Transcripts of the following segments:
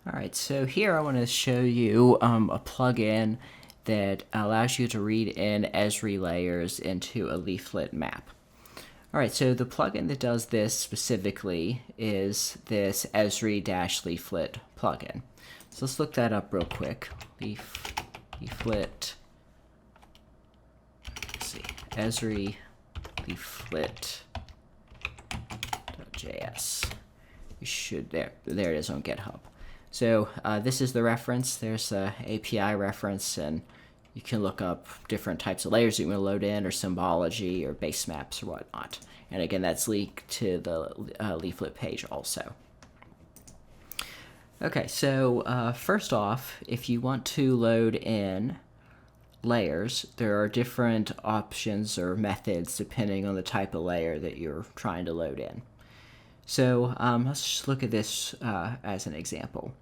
Alright, so here I want to show you a plugin that allows you to read in Esri layers into a leaflet map. Alright, so the plugin that does this specifically is this Esri-Leaflet Plugin. So let's look that up real quick. Leaflet, let's see, Esri-Leaflet.js. You should, there it is on GitHub. So this is the reference. There's a API reference, and you can look up different types of layers that you want to load in, or symbology, or base maps, or whatnot. And again, that's linked to the leaflet page also. Okay, so first off, if you want to load in layers, there are different options or methods depending on the type of layer that you're trying to load in. So let's just look at this as an example.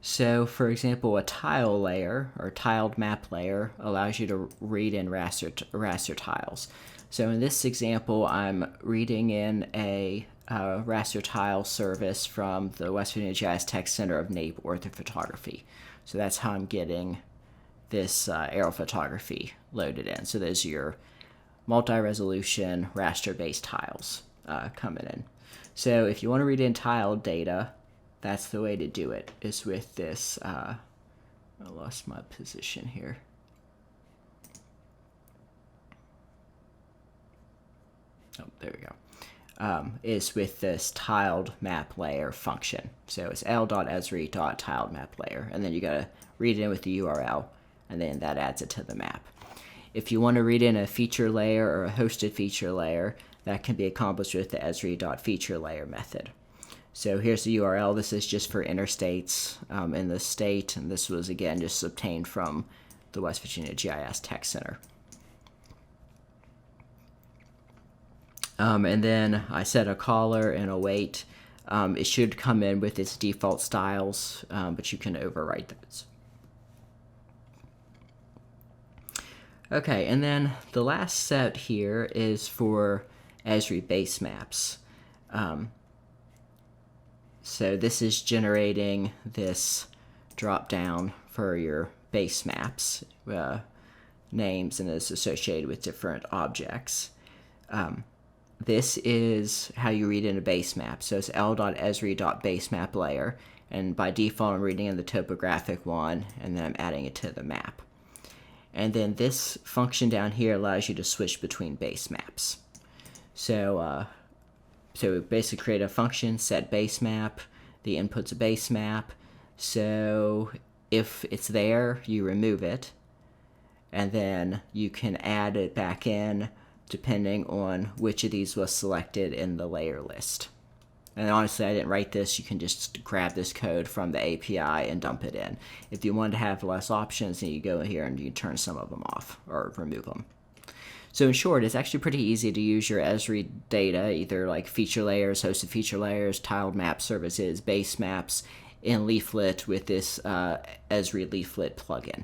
So for example, a tile layer or tiled map layer allows you to read in raster tiles. So in this example, I'm reading in a raster tile service from the West Virginia GIS Tech Center of Nape Orthophotography. So that's how I'm getting this aerial photography loaded in. So those are your multi-resolution raster-based tiles coming in. So if you want to read in tiled data, that's the way to do it, is with this, I lost my position here. Oh, there we go. Is with this tiled map layer function. So it's l.esri.tiled map layer, and then you gotta read it in with the URL, and then that adds it to the map. If you want to read in a feature layer or a hosted feature layer, that can be accomplished with the esri.featurelayer method. So here's the URL. This is just for interstates in the state, and this was, again, just obtained from the West Virginia GIS Tech Center. And then I set a caller and a wait. It should come in with its default styles, but you can overwrite those. Okay, and then the last set here is for Esri Basemaps. So this is generating this drop down for your base maps, names, and is associated with different objects. This is how you read in a base map. So it's l.esri.basemap layer, and by default I'm reading in the topographic one, and then I'm adding it to the map. And then this function down here allows you to switch between base maps. So we basically create a function, set base map, the input's a base map. So if it's there, you remove it, and then you can add it back in depending on which of these was selected in the layer list. And honestly, I didn't write this. You can just grab this code from the API and dump it in. If you want to have less options, then you go here and you turn some of them off or remove them. So in short, it's actually pretty easy to use your Esri data, either like feature layers, hosted feature layers, tiled map services, base maps, in Leaflet with this Esri-Leaflet plugin.